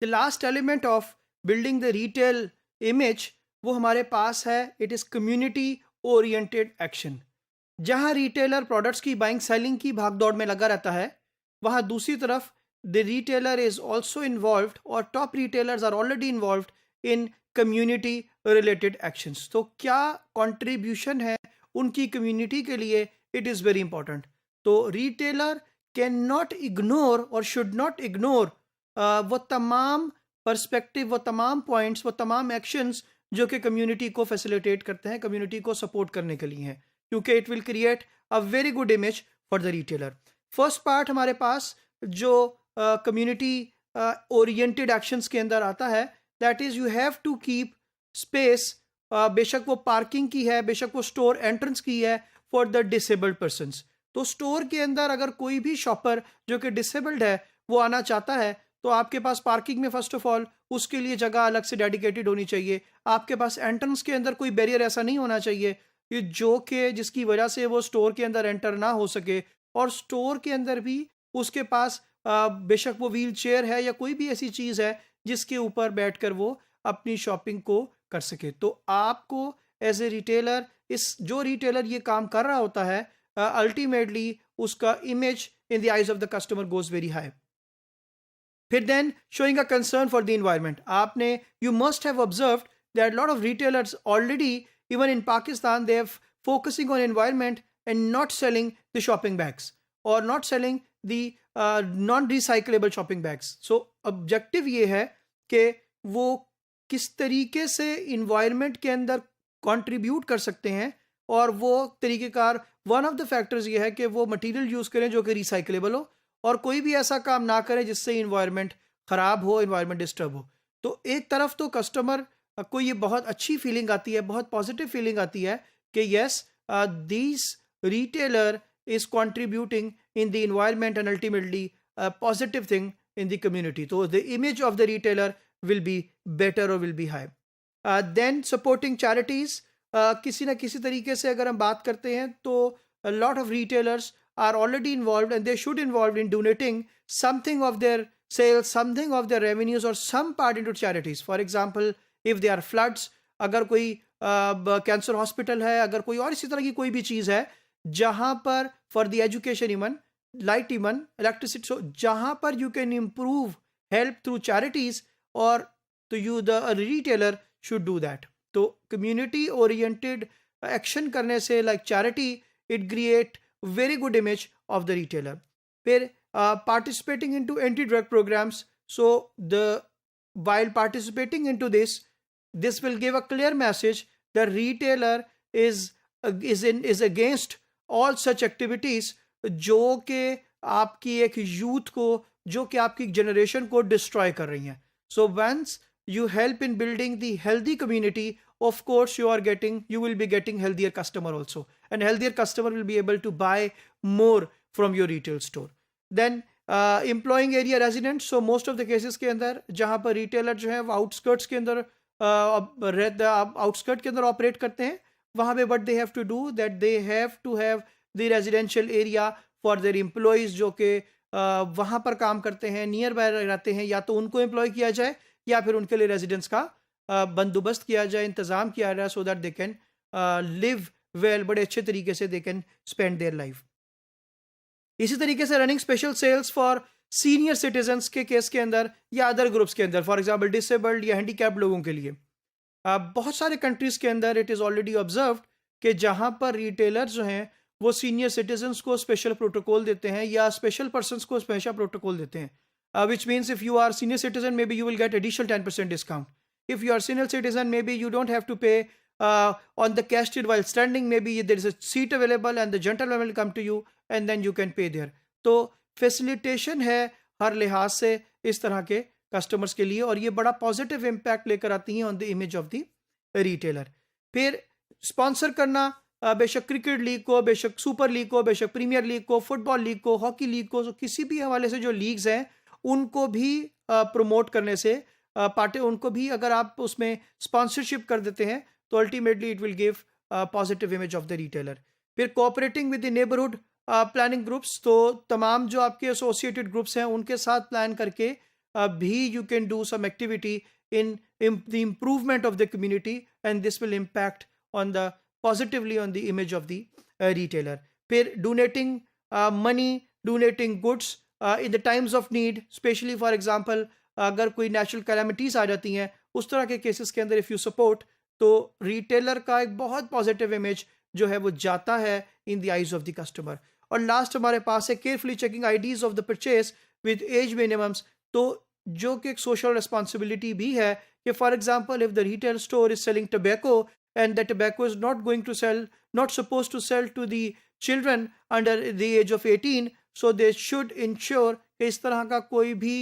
The last element of building the retail image वो हमारे पास है, it is community oriented action. जहां रिटेलर प्रोडक्ट्स की बाइंग सेलिंग की भागदौड़ में लगा रहता है, वहां दूसरी तरफ the retailer is also involved, और top retailers are already involved in community related actions. तो क्या कंट्रीब्यूशन है उनकी कम्युनिटी के लिए, इट इज़ वेरी इंपॉर्टेंट। तो रिटेलर कैन नॉट इग्नोर और शुड नॉट इग्नोर वो तमाम पर्सपेक्टिव, वो तमाम पॉइंट्स, वो तमाम एक्शंस जो कि कम्युनिटी को फैसिलिटेट करते हैं, कम्युनिटी को सपोर्ट करने के लिए हैं, क्योंकि it will create a very good image for the retailer. First part हमारे पास जो कम्युनिटी ओरिएंटेड एक्शंस के अंदर आता है, that is you have to keep space, बेशक वो पार्किंग की है, बेशक वो स्टोर एंट्रेंस की है, फॉर द डिसेबल्ड पर्सनस। तो स्टोर के अंदर अगर कोई भी शॉपर जो कि डिसेबल्ड है वो आना चाहता है, तो आपके पास पार्किंग में फर्स्ट ऑफ ऑल उसके लिए जगह अलग से डेडिकेटेड होनी चाहिए। आपके पास एंट्रेंस के अंदर कोई बैरियर ऐसा नहीं होना चाहिए कि जो कि जिसकी वजह से वो स्टोर के अंदर एंटर ना हो सके, और स्टोर के अंदर भी उसके पास बेशक वो व्हील चेयर है या कोई भी ऐसी चीज़ है जिसके ऊपर बैठकर वो अपनी शॉपिंग को कर सके। तो आपको एज ए रिटेलर, इस जो रिटेलर ये काम कर रहा होता है, अल्टीमेटली उसका image in the eyes of the customer goes very high. फिर then showing a concern for the environment. आपने, you must have observed that lot of retailers already, even in Pakistan, they are focusing on environment and not selling the shopping bags, or not selling the non-recyclable shopping bags. So objective ये है कि वो किस तरीके से environment के अंदर contribute कर सकते हैं, और वो तरीक़ेकार, one of the factors ये है कि वो material यूज़ करें जो कि recyclable हो, और कोई भी ऐसा काम ना करें जिससे environment ख़राब हो, environment disturb हो। तो एक तरफ तो कस्टमर को ये बहुत अच्छी फीलिंग आती है, बहुत पॉजिटिव फीलिंग आती है कि yes, this retailer is contributing in the environment and ultimately positive thing in the community. तो the image of the retailer will be better और will be high. Then supporting charities, किसी ना किसी तरीके से अगर हम बात करते हैं तो lot of retailers are already involve and they should involve in donating something of their sales, something of their revenues or some part into charities. For example, if there are floods, अगर कोई cancer hospital है, अगर कोई और इसी तरह की कोई भी चीज़ है जहाँ पर for the education, even light, even electricity, so जहाँ पर you can improve help through charities, और तो you the retailer should do that. तो कम्युनिटी ओरिएंटेड एक्शन करने से, like charity, it create very good image of the retailer. फिर participating into anti-drug programs. So while participating into this will give a clear message the retailer is against all such activities जो कि आपकी एक youth को, जो कि आपकी generation को डिस्ट्रॉय कर रही हैं। So once you help in building the healthy community, of course you will be getting healthier customer also, and healthier customer will be able to buy more from your retail store. Then employing area resident. So most of the cases के अंदर जहाँ पर retailer जो है वो outskirts के अंदर outskirt के अंदर ऑपरेट करते हैं, वहाँ पे what they have to do that they have to have the residential area for their employees जो कि वहाँ पर काम करते हैं, नियर बाय रहते हैं, या तो उनको एम्प्लॉय किया जाए या फिर उनके लिए रेजिडेंस का बंदोबस्त किया जाए, इंतज़ाम किया जाए, so that they can live well, बड़े अच्छे तरीके से they can spend their life. इसी तरीके से running special cells for senior citizens के केस के अंदर या अदर ग्रुप्स के अंदर, फॉर एग्जांपल डिसेबल्ड या हैंडीकैप्ड लोगों के लिए, बहुत सारे कंट्रीज़ के अंदर इट इज़ ऑलरेडी ऑब्जर्व्ड कि जहाँ पर रिटेलर्स जो हैं वो सीनियर सिटीजन्स को स्पेशल प्रोटोकॉल देते हैं या स्पेशल पर्सनस को स्पेशल प्रोटोकॉल देते हैं, which means if you are senior citizen may be you will get additional 10% discount. If you are senior citizen, maybe you don't have to pay on the cashier while standing. Maybe there is a seat available and the gentleman will come to you and then you can pay there. तो facilitation है हर लिहाज से इस तरह के customers के लिए, और ये बड़ा पॉजिटिव इम्पैक्ट लेकर आती हैं on the image of the retailer. फिर स्पॉन्सर करना, बेशक क्रिकेट लीग को, बेशक सुपर लीग को, बेशक प्रीमियर लीग को, फुटबॉल लीग को, हॉकी लीग को, किसी भी हवाले से जो लीग्स हैं उनको भी प्रमोट करने से पार्टी, उनको भी अगर आप उसमें स्पॉन्सरशिप कर देते हैं तो ultimately it will give positive image of the retailer. फिर cooperating with the neighbourhood planning groups, तो तमाम जो आपके एसोसिएटेड ग्रुप्स हैं उनके साथ प्लान करके भी you can do some activity in the improvement of the community, and this will impact on the positively on the image of the retailer. फिर donating money, donating goods in the times of need, especially for example अगर कोई natural calamities आ जाती हैं, उस तरह के cases के अंदर इफ़ यू सपोर्ट, तो रिटेलर का एक बहुत पॉजिटिव इमेज जो है वो जाता है in the eyes of the customer. और लास्ट हमारे पास है carefully checking IDs of the purchase with age minimums. तो जो कि एक सोशल रिस्पॉन्सिबिलिटी भी है कि for example if the retail store is selling tobacco and the tobacco is not going to sell, not suppose to sell to the children under the age of 18, so they should ensure कि इस तरह का कोई भी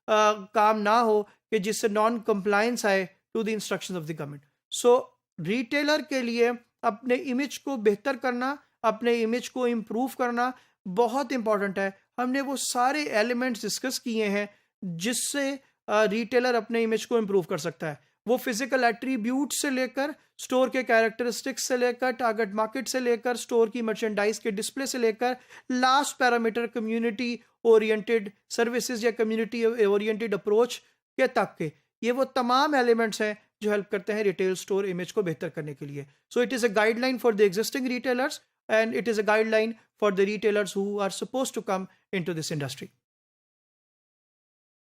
काम ना हो कि जिससे नॉन कंप्लायंस आए to the instructions of the government. So retailer के लिए अपने इमेज को बेहतर करना, अपने इमेज को इम्प्रूव करना बहुत इंपॉर्टेंट है. हमने वो सारे एलिमेंट्स डिस्कस किए हैं जिससे रिटेलर अपने इमेज को इम्प्रूव कर सकता है. वो फिजिकल एट्रीब्यूट से लेकर, स्टोर के कैरेक्टरिस्टिक्स से लेकर, टारगेट मार्केट से लेकर, स्टोर की मर्चेंडाइज के डिस्प्ले से लेकर, last parameter community oriented services या कम्युनिटी ओरिएंटेड अप्रोच के तक के, ये वो तमाम एलिमेंट्स हैं जो हेल्प करते हैं रिटेल स्टोर इमेज को बेहतर करने के लिए. So it is a guideline for the existing retailers and it is a guideline for the retailers who are supposed to come into this industry.